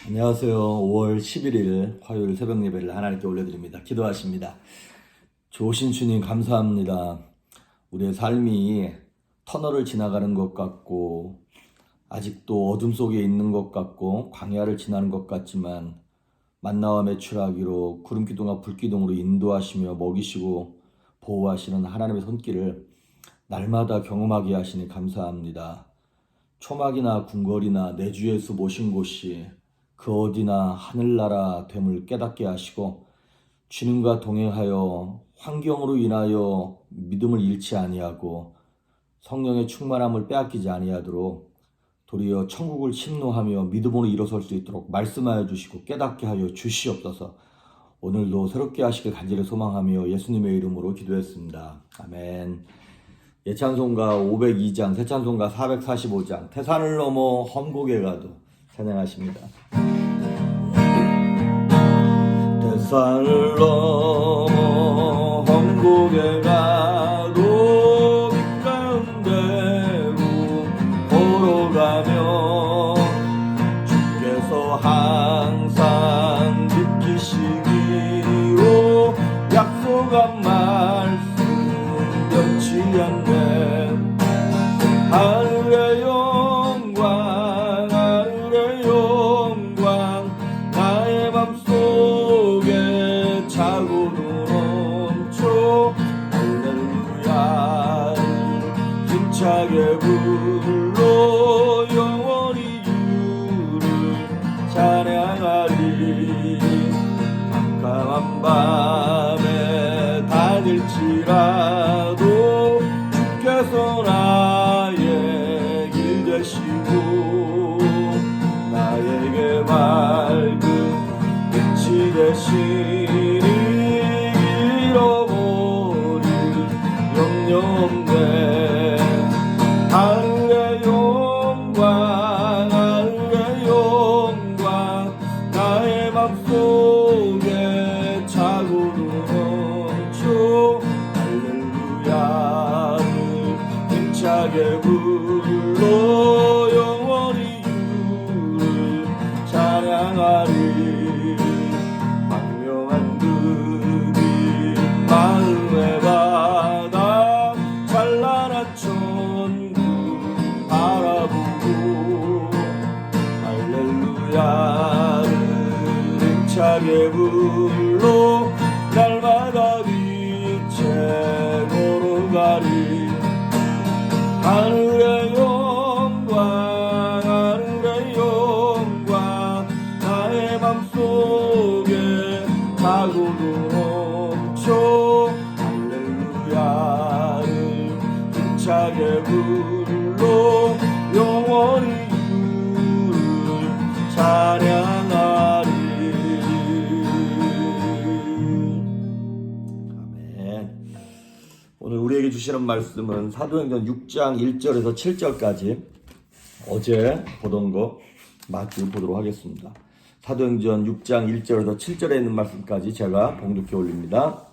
안녕하세요. 5월 11일 화요일 새벽 예배를 하나님께 올려드립니다. 기도하십니다. 좋으신 주님 감사합니다. 우리의 삶이 터널을 지나가는 것 같고 아직도 어둠 속에 있는 것 같고 광야를 지나는 것 같지만 만나와 메추라기로 구름기둥과 불기둥으로 인도하시며 먹이시고 보호하시는 하나님의 손길을 날마다 경험하게 하시니 감사합니다. 초막이나 궁궐이나 내 주 예수 모신 곳이 그 어디나 하늘나라 됨을 깨닫게 하시고 주님과 동행하여 환경으로 인하여 믿음을 잃지 아니하고 성령의 충만함을 빼앗기지 아니하도록 도리어 천국을 침노하며 믿음으로 일어설 수 있도록 말씀하여 주시고 깨닫게 하여 주시옵소서. 오늘도 새롭게 하시길 간절히 소망하며 예수님의 이름으로 기도했습니다. 아멘. 예찬송가 502장, 새찬송가 445장, 태산을 넘어 험곡에 가도 찬양하십니다. 태산을 넘어 험곡에 가도 빛가운데로 걸어가며 주께서 항상 지키시기로 약속한 말씀 변치 않네. 하늘의 영광 하늘의 영광 나의 맘속에 차고도 넘쳐 할렐루야를 힘차게 불러 영원히 주를 찬양하리. 깜깜한 밤에 다닐지라도 주께서 나의 길 되시고 나에게 밝은 빛이 되시니 잃어버릴 염려 없네. 하늘의 영광 하늘의 영광 나의 맘속에 차고도 넘쳐 할렐루야를 힘차게 불러 영원히 주를 찬양하리. 광명한 그빛 마음에 받아 찬란한 천국 바라보고 할렐루야를 힘차게 불러 날마다 빛에 걸어가리. 하늘의 영광 하늘의 영광 나의 맘속에 차고도 넘쳐 할렐루야를 힘차게 불러 영원히 주를 찬양하리. 아멘. 오늘 우리에게 주시는 말씀은 사도행전 6장 1절에서 7절까지 어제 보던 거 마치 보도록 하겠습니다. 사도행전 6장 1절에서 7절에 있는 말씀까지 제가 봉독해 올립니다.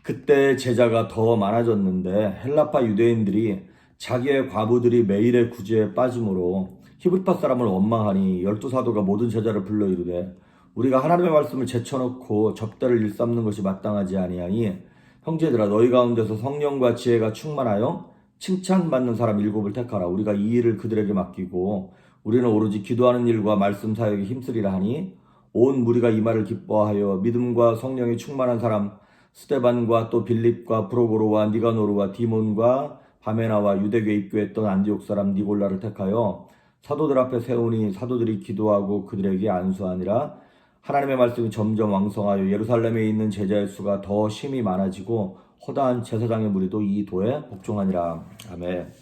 그때 제자가 더 많아졌는데 헬라파 유대인들이 자기의 과부들이 매일의 구제에 빠짐으로 히브리파 사람을 원망하니 12사도가 모든 제자를 불러 이르되 우리가 하나님의 말씀을 제쳐놓고 접대를 일삼는 것이 마땅하지 아니하니 형제들아 너희 가운데서 성령과 지혜가 충만하여 칭찬받는 사람 7을 택하라. 우리가 이 일을 그들에게 맡기고 우리는 오로지 기도하는 일과 말씀 사역에 힘쓰리라 하니 온 무리가 이 말을 기뻐하여 믿음과 성령이 충만한 사람 스데반과 또 빌립과 프로고로와 니가노르와 디몬과 바메나와 유대교에 입교했던 안디옥 사람 니골라를 택하여 사도들 앞에 세우니 사도들이 기도하고 그들에게 안수하니라. 하나님의 말씀이 점점 왕성하여 예루살렘에 있는 제자의 수가 더 심히 많아지고 허다한 제사장의 무리도 이 도에 복종하니라. 아멘.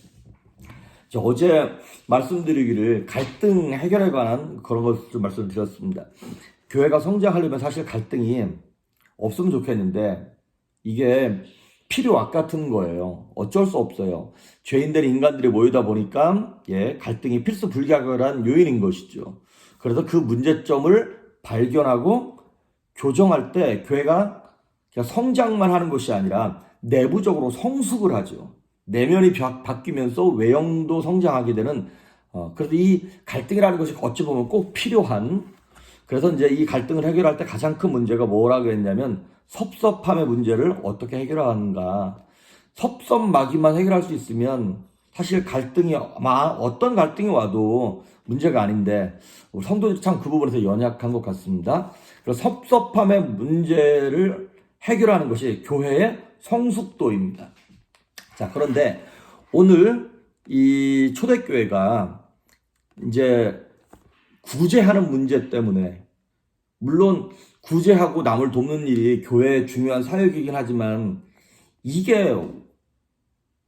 어제 말씀드리기를 갈등 해결에 관한 그런 것을 좀 말씀드렸습니다. 교회가 성장하려면 사실 갈등이 없으면 좋겠는데 이게 필요악 같은 거예요. 어쩔 수 없어요. 죄인된 인간들이 모이다 보니까 갈등이 필수 불가결한 요인인 것이죠. 그래서 그 문제점을 발견하고 교정할 때 교회가 그냥 성장만 하는 것이 아니라 내부적으로 성숙을 하죠. 내면이 바뀌면서 외형도 성장하게 되는 그래서 이 갈등이라는 것이 어찌 보면 꼭 필요한 그래서 이제 이 갈등을 해결할 때 가장 큰 문제가 뭐라 그랬냐면 섭섭함의 문제를 어떻게 해결하는가. 섭섭마귀만 해결할 수 있으면 사실 갈등이 어떤 갈등이 와도 문제가 아닌데 우리 성도들이 참 그 부분에서 연약한 것 같습니다. 그래서 섭섭함의 문제를 해결하는 것이 교회의 성숙도입니다. 자, 그런데 오늘 이 초대교회가 이제 구제하는 문제 때문에, 물론 구제하고 남을 돕는 일이 교회의 중요한 사역이긴 하지만 이게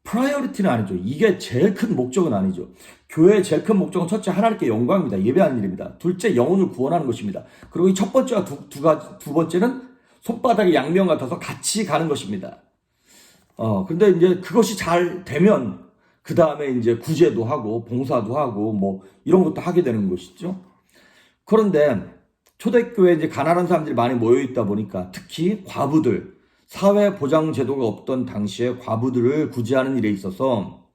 프라이어리티는 아니죠. 이게 제일 큰 목적은 아니죠. 교회의 제일 큰 목적은 첫째 하나님께 영광입니다. 예배하는 일입니다. 둘째 영혼을 구원하는 것입니다. 그리고 이 첫 번째와 두 번째는 손바닥에 양면 같아서 같이 가는 것입니다. 근데 이제 그것이 잘 되면 그 다음에 이제 구제도 하고 봉사도 하고 뭐 이런 것도 하게 되는 것이죠. 그런데 초대교회에 이제 가난한 사람들이 많이 모여 있다 보니까 특히 과부들, 사회 보장 제도가 없던 당시에 과부들을 구제하는 일에 있어서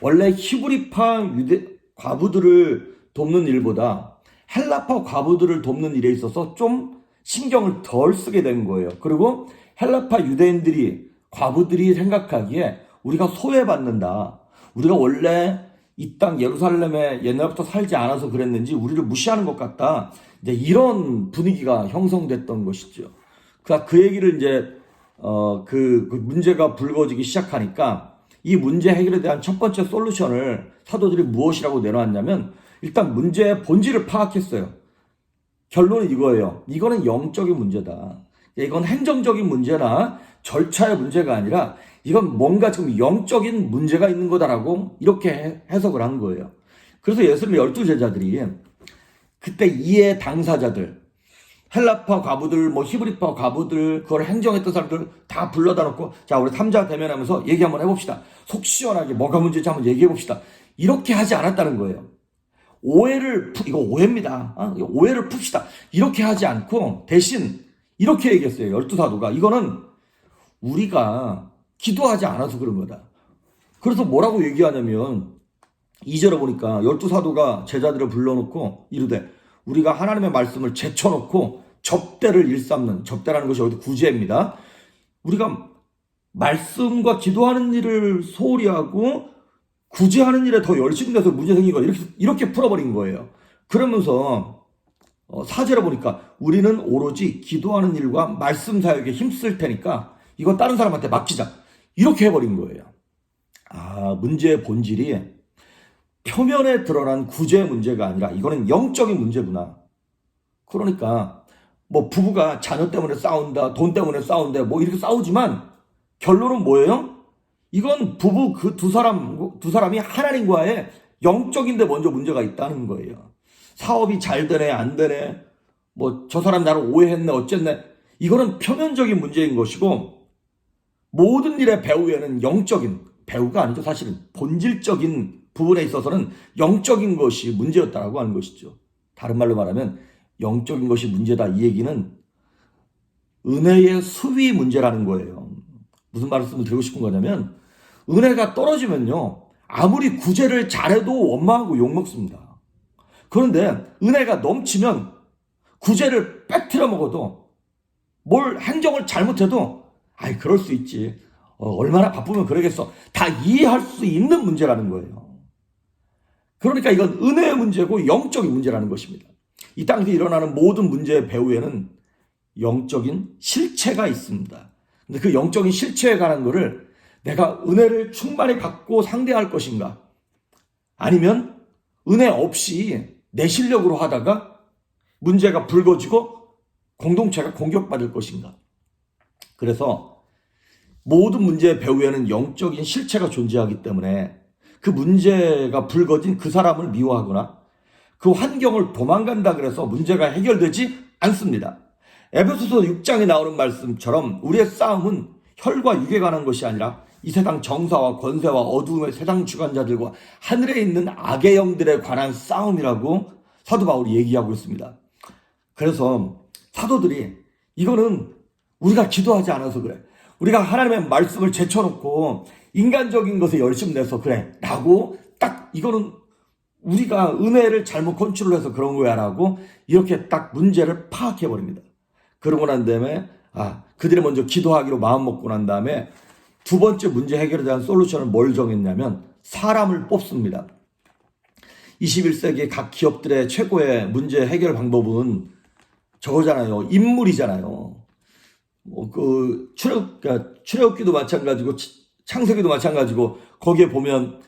원래 히브리파 과부들을 돕는 일보다 헬라파 과부들을 돕는 일에 있어서 좀 신경을 덜 쓰게 된 거예요. 그리고 헬라파 유대인들이 과부들이 생각하기에 우리가 소외받는다. 우리가 원래 이 땅 예루살렘에 옛날부터 살지 않아서 그랬는지 우리를 무시하는 것 같다. 이제 이런 분위기가 형성됐던 것이죠. 그 얘기를 이제 그 문제가 불거지기 시작하니까 이 문제 해결에 대한 첫 번째 솔루션을 사도들이 무엇이라고 내놓았냐면 일단 문제의 본질을 파악했어요. 결론은 이거예요. 이거는 영적인 문제다. 이건 행정적인 문제나 절차의 문제가 아니라 이건 뭔가 지금 영적인 문제가 있는 거다라고 이렇게 해석을 한 거예요. 그래서 예수님의 12제자들이 그때 이해 당사자들, 헬라파 과부들, 뭐 히브리파 과부들, 그걸 행정했던 사람들 다 불러다 놓고 자, 우리 3자 대면하면서 얘기 한번 해봅시다. 속 시원하게 뭐가 문제인지 한번 얘기해봅시다. 이렇게 하지 않았다는 거예요. 이거 오해입니다. 오해를 풉시다. 이렇게 하지 않고 대신 이렇게 얘기했어요. 12사도가. 이거는 우리가 기도하지 않아서 그런 거다. 그래서 뭐라고 얘기하냐면 2절에 보니까 12사도가 제자들을 불러놓고 이르되 우리가 하나님의 말씀을 제쳐놓고 접대를 일삼는, 접대라는 것이 어디 구제입니다. 우리가 말씀과 기도하는 일을 소홀히 하고 구제하는 일에 더 열심히 돼서 문제 생긴 거 이렇게 풀어버린 거예요. 그러면서 4절에 보니까 우리는 오로지 기도하는 일과 말씀 사역에 힘쓸 테니까 이거 다른 사람한테 맡기자. 이렇게 해버린 거예요. 문제의 본질이 표면에 드러난 구제 문제가 아니라 이거는 영적인 문제구나. 그러니까 뭐 부부가 자녀 때문에 싸운다, 돈 때문에 싸운다, 뭐 이렇게 싸우지만 결론은 뭐예요? 이건 부부 그 두 사람이 하나님과의 영적인데 먼저 문제가 있다는 거예요. 사업이 잘 되네, 안 되네, 뭐 저 사람 나를 오해했네, 어쨌네. 이거는 표면적인 문제인 것이고 모든 일의 배후에는 영적인, 배후가 아니죠. 사실은 본질적인 부분에 있어서는 영적인 것이 문제였다라고 하는 것이죠. 다른 말로 말하면 영적인 것이 문제다. 이 얘기는 은혜의 수위 문제라는 거예요. 무슨 말씀을 드리고 싶은 거냐면 은혜가 떨어지면요. 아무리 구제를 잘해도 원망하고 욕먹습니다. 그런데 은혜가 넘치면 구제를 빼트려 먹어도 뭘 행정을 잘못해도 그럴 수 있지. 얼마나 바쁘면 그러겠어. 다 이해할 수 있는 문제라는 거예요. 그러니까 이건 은혜의 문제고 영적인 문제라는 것입니다. 이 땅에서 일어나는 모든 문제의 배후에는 영적인 실체가 있습니다. 근데 그 영적인 실체에 관한 거를 내가 은혜를 충만히 받고 상대할 것인가? 아니면 은혜 없이 내 실력으로 하다가 문제가 불거지고 공동체가 공격받을 것인가? 그래서 모든 문제의 배후에는 영적인 실체가 존재하기 때문에 그 문제가 불거진 그 사람을 미워하거나 그 환경을 도망간다 그래서 문제가 해결되지 않습니다. 에베소서 6장에 나오는 말씀처럼 우리의 싸움은 혈과 육에 관한 것이 아니라 이 세상 정사와 권세와 어두움의 세상 주관자들과 하늘에 있는 악의 영들에 관한 싸움이라고 사도 바울이 얘기하고 있습니다. 그래서 사도들이 이거는 우리가 기도하지 않아서 그래. 우리가 하나님의 말씀을 제쳐놓고 인간적인 것에 열심 내서 그래. 라고 딱 이거는 우리가 은혜를 잘못 컨트롤해서 그런 거야 라고 이렇게 딱 문제를 파악해 버립니다. 그러고 난 다음에 그들이 먼저 기도하기로 마음 먹고 난 다음에 두 번째 문제 해결에 대한 솔루션을 뭘 정했냐면 사람을 뽑습니다. 21세기 각 기업들의 최고의 문제 해결 방법은 저거잖아요. 인물이잖아요. 출애굽기도 마찬가지고 창세기도 마찬가지고 거기에 보면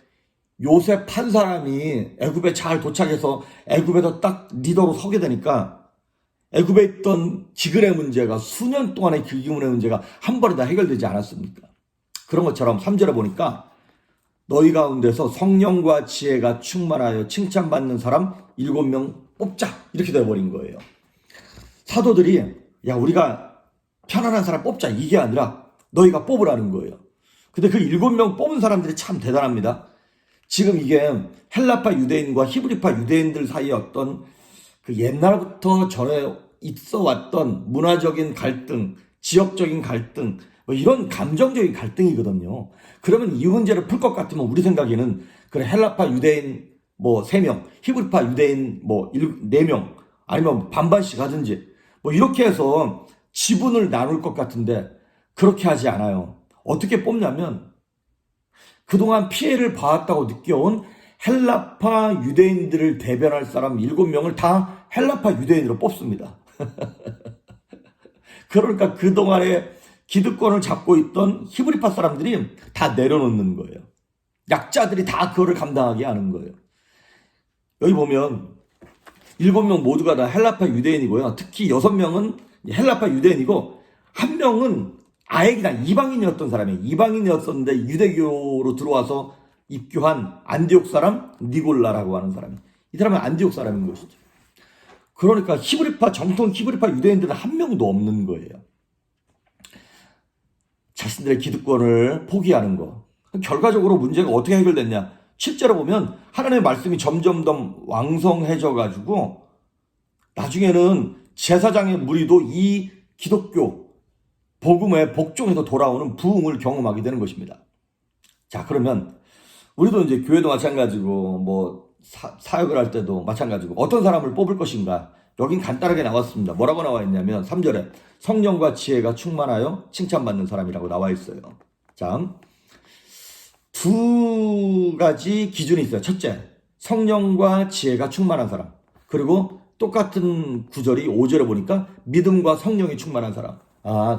요셉 한 사람이 애굽에 잘 도착해서 애굽에서 딱 리더로 서게 되니까 애굽에 있던 기근의 문제가 수년 동안의 그 기근의 문제가 한 번에 다 해결되지 않았습니까? 그런 것처럼 3절에 보니까 너희 가운데서 성령과 지혜가 충만하여 칭찬받는 사람 7명 뽑자 이렇게 되어버린 거예요. 사도들이 우리가 편안한 사람 뽑자 이게 아니라 너희가 뽑으라는 거예요. 근데 그 7명 뽑은 사람들이 참 대단합니다. 지금 이게 헬라파 유대인과 히브리파 유대인들 사이의 어떤 그 옛날부터 전에 있어 왔던 문화적인 갈등, 지역적인 갈등, 이런 감정적인 갈등이거든요. 그러면 이 문제를 풀 것 같으면 우리 생각에는 그래 헬라파 유대인 3명, 히브리파 유대인 4명 아니면 반반씩 하든지 이렇게 해서 지분을 나눌 것 같은데 그렇게 하지 않아요. 어떻게 뽑냐면 그동안 피해를 봐왔다고 느껴온 헬라파 유대인들을 대변할 사람 7명을 다 헬라파 유대인으로 뽑습니다. 그러니까 그동안에 기득권을 잡고 있던 히브리파 사람들이 다 내려놓는 거예요. 약자들이 다 그거를 감당하게 하는 거예요. 여기 보면 7명 모두가 다 헬라파 유대인이고요. 특히 6명은 헬라파 유대인이고 1명은 아예 그냥 이방인이었던 사람이에요. 이방인이었었는데 유대교로 들어와서 입교한 안디옥 사람 니골라라고 하는 사람이. 이 사람은 안디옥 사람인 것이죠. 그러니까 정통 히브리파 유대인들은 1명도 없는 거예요. 자신들의 기득권을 포기하는 거. 결과적으로 문제가 어떻게 해결됐냐? 7절에 보면 하나님의 말씀이 점점 더 왕성해져 가지고 나중에는 제사장의 무리도 이 기독교 복음의 복종에서 돌아오는 부흥을 경험하게 되는 것입니다. 자, 그러면 우리도 이제 교회도 마찬가지고 사역을 할 때도 마찬가지고 어떤 사람을 뽑을 것인가? 여긴 간단하게 나왔습니다. 뭐라고 나와 있냐면 3절에 성령과 지혜가 충만하여 칭찬받는 사람이라고 나와 있어요. 자, 두 가지 기준이 있어요. 첫째, 성령과 지혜가 충만한 사람. 그리고 똑같은 구절이 5절에 보니까 믿음과 성령이 충만한 사람.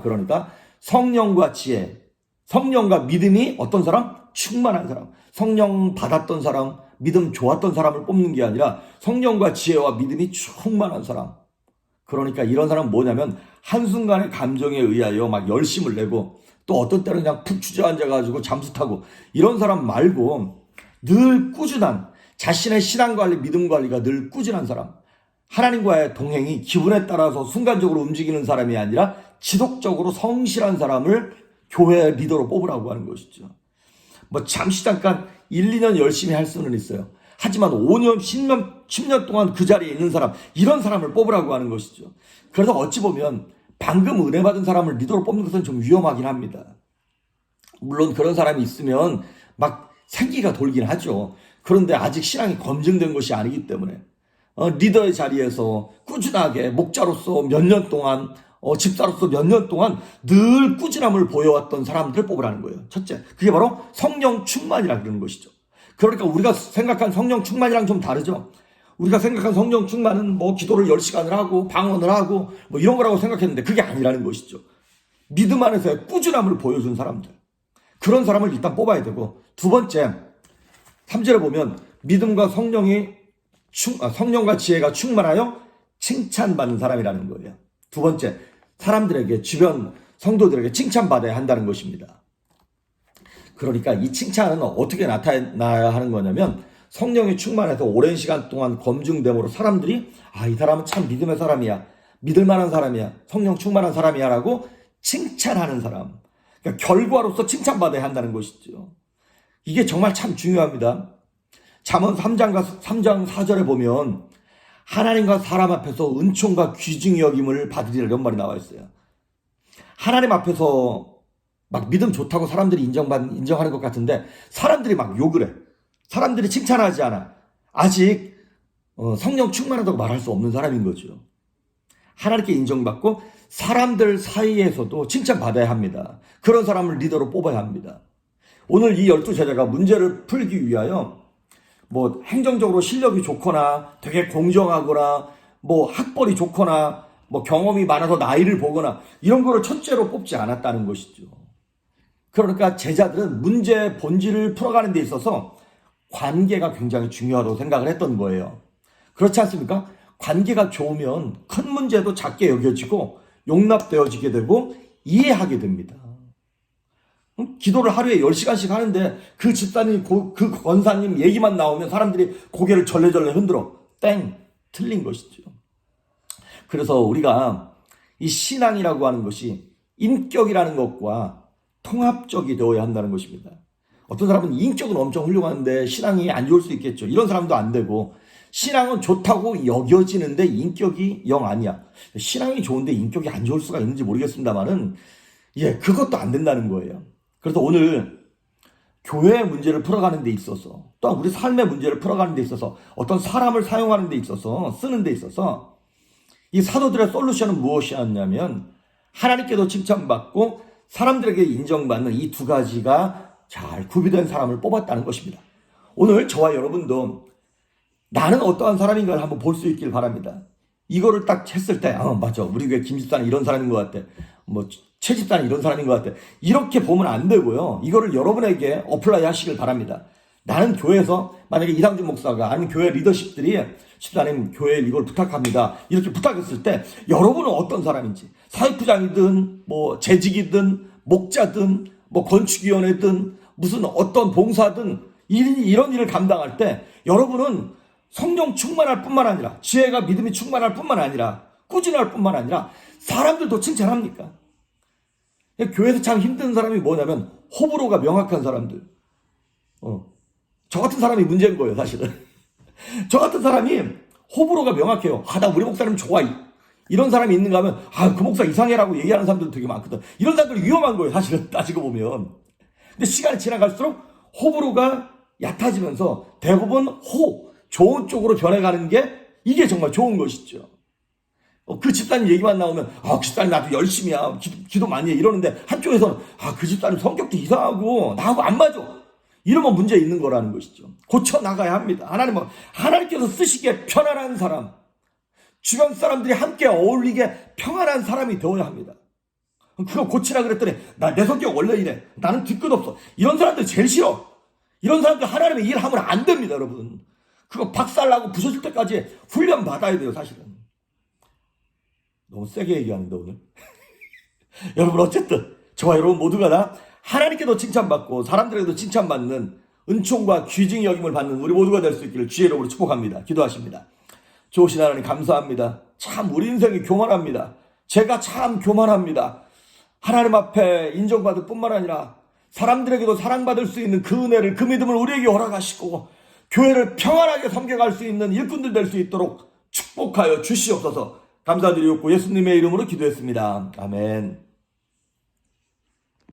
그러니까 성령과 지혜, 성령과 믿음이 어떤 사람? 충만한 사람. 성령 받았던 사람, 믿음 좋았던 사람을 뽑는 게 아니라 성령과 지혜와 믿음이 충만한 사람. 그러니까 이런 사람은 뭐냐면 한순간의 감정에 의하여 막 열심을 내고 또 어떤 때는 그냥 푹 주저앉아가지고 잠수 타고 이런 사람 말고 늘 꾸준한 자신의 신앙관리, 믿음관리가 늘 꾸준한 사람. 하나님과의 동행이 기분에 따라서 순간적으로 움직이는 사람이 아니라 지속적으로 성실한 사람을 교회 리더로 뽑으라고 하는 것이죠. 잠시 잠깐 1, 2년 열심히 할 수는 있어요. 하지만 5년, 10년 동안 그 자리에 있는 사람, 이런 사람을 뽑으라고 하는 것이죠. 그래서 어찌 보면 방금 은혜 받은 사람을 리더로 뽑는 것은 좀 위험하긴 합니다. 물론 그런 사람이 있으면 막 생기가 돌긴 하죠. 그런데 아직 신앙이 검증된 것이 아니기 때문에 리더의 자리에서 꾸준하게 목자로서 몇 년 동안 집사로서 몇 년 동안 늘 꾸준함을 보여왔던 사람들을 뽑으라는 거예요. 첫째, 그게 바로 성령 충만이라 그러는 것이죠. 그러니까 우리가 생각한 성령 충만이랑 좀 다르죠. 우리가 생각한 성령 충만은 기도를 10시간을 하고 방언을 하고 이런 거라고 생각했는데 그게 아니라는 것이죠. 믿음 안에서의 꾸준함을 보여준 사람들. 그런 사람을 일단 뽑아야 되고, 두 번째 3절에 보면 믿음과 성령과 지혜가 충만하여 칭찬받는 사람이라는 거예요. 두 번째, 사람들에게, 주변 성도들에게 칭찬받아야 한다는 것입니다. 그러니까 이 칭찬은 어떻게 나타나야 하는 거냐면 성령이 충만해서 오랜 시간 동안 검증됨으로 사람들이 이 사람은 참 믿음의 사람이야, 믿을 만한 사람이야, 성령 충만한 사람이야 라고 칭찬하는 사람. 그러니까 결과로서 칭찬받아야 한다는 것이죠. 이게 정말 참 중요합니다. 잠언 3장 4절에 보면 하나님과 사람 앞에서 은총과 귀중히 여김을 받으리라 이런 말이 나와 있어요. 하나님 앞에서 막 믿음 좋다고 사람들이 인정하는 것 같은데 사람들이 막 욕을 해. 사람들이 칭찬하지 않아. 아직 성령 충만하다고 말할 수 없는 사람인 거죠. 하나님께 인정받고 사람들 사이에서도 칭찬받아야 합니다. 그런 사람을 리더로 뽑아야 합니다. 오늘 이 12제자가 문제를 풀기 위하여 뭐 행정적으로 실력이 좋거나 되게 공정하거나 뭐 학벌이 좋거나 뭐 경험이 많아서 나이를 보거나 이런 거를 첫째로 뽑지 않았다는 것이죠. 그러니까 제자들은 문제의 본질을 풀어가는 데 있어서 관계가 굉장히 중요하다고 생각을 했던 거예요. 그렇지 않습니까? 관계가 좋으면 큰 문제도 작게 여겨지고 용납되어지게 되고 이해하게 됩니다. 기도를 하루에 10시간씩 하는데 그 집사님, 그 권사님 얘기만 나오면 사람들이 고개를 절레절레 흔들어. 땡! 틀린 것이죠. 그래서 우리가 이 신앙이라고 하는 것이 인격이라는 것과 통합적이 되어야 한다는 것입니다. 어떤 사람은 인격은 엄청 훌륭한데 신앙이 안 좋을 수 있겠죠. 이런 사람도 안 되고, 신앙은 좋다고 여겨지는데 인격이 영 아니야. 신앙이 좋은데 인격이 안 좋을 수가 있는지 모르겠습니다만은, 그것도 안 된다는 거예요. 그래서 오늘 교회의 문제를 풀어가는 데 있어서, 또한 우리 삶의 문제를 풀어가는 데 있어서, 어떤 사람을 사용하는 데 있어서, 쓰는 데 있어서 이 사도들의 솔루션은 무엇이었냐면 하나님께도 칭찬받고 사람들에게 인정받는 이 두 가지가 잘 구비된 사람을 뽑았다는 것입니다. 오늘 저와 여러분도 나는 어떠한 사람인가를 한번 볼 수 있길 바랍니다. 이거를 딱 했을 때 맞아, 우리 교회 김 집사는 이런 사람인 것 같아, 뭐 최 집사는 이런 사람인 것 같아, 이렇게 보면 안 되고요. 이거를 여러분에게 어플라이 하시길 바랍니다. 나는 교회에서 만약에 이상준 목사가 아니면 교회 리더십들이 집사님 교회에 이걸 부탁합니다, 이렇게 부탁했을 때 여러분은 어떤 사람인지, 사회부장이든 뭐 재직이든 목자든 뭐 건축위원회든 무슨 어떤 봉사든 이런 일을 감당할 때 여러분은 성령 충만할 뿐만 아니라 지혜가 믿음이 충만할 뿐만 아니라 꾸준할 뿐만 아니라 사람들도 칭찬합니까? 교회에서 참 힘든 사람이 뭐냐면 호불호가 명확한 사람들. 저 같은 사람이 문제인 거예요, 사실은. 저 같은 사람이 호불호가 명확해요. 나 우리 목사님 좋아. 이런 사람이 있는가 하면 그 목사 이상해라고 얘기하는 사람들 되게 많거든. 이런 사람들 위험한 거예요, 사실은 따지고 보면. 근데 시간이 지나갈수록 호불호가 얕아지면서 대부분 좋은 쪽으로 변해가는 게 이게 정말 좋은 것이죠. 그 집사님 얘기만 나오면 그 집사님 나도 열심히 기도 많이 해 이러는데, 한쪽에서는 그 집사님 성격도 이상하고 나하고 안 맞아, 이러면 문제 있는 거라는 것이죠. 고쳐나가야 합니다. 하나님께서 쓰시기에 편안한 사람, 주변 사람들이 함께 어울리게 평안한 사람이 되어야 합니다. 그거 고치라 그랬더니 내 성격 원래 이래, 나는 뒤끝 없어, 이런 사람들 제일 싫어. 이런 사람들 하나님의 일 하면 안 됩니다, 여러분. 그거 박살나고 부서질 때까지 훈련 받아야 돼요, 사실은. 너무 세게 얘기하는데 오늘. 여러분, 어쨌든 저와 여러분 모두가 다 하나님께도 칭찬받고 사람들에게도 칭찬받는 은총과 귀중히 여김을 받는 우리 모두가 될 수 있기를 주의 이름으로 축복합니다. 기도하십니다. 좋으신 하나님 감사합니다. 참 우리 인생이 교만합니다. 제가 참 교만합니다. 하나님 앞에 인정받을 뿐만 아니라 사람들에게도 사랑받을 수 있는 그 은혜를, 그 믿음을 우리에게 허락하시고 교회를 평안하게 섬겨갈 수 있는 일꾼들 될 수 있도록 축복하여 주시옵소서. 감사드리옵고 예수님의 이름으로 기도했습니다. 아멘.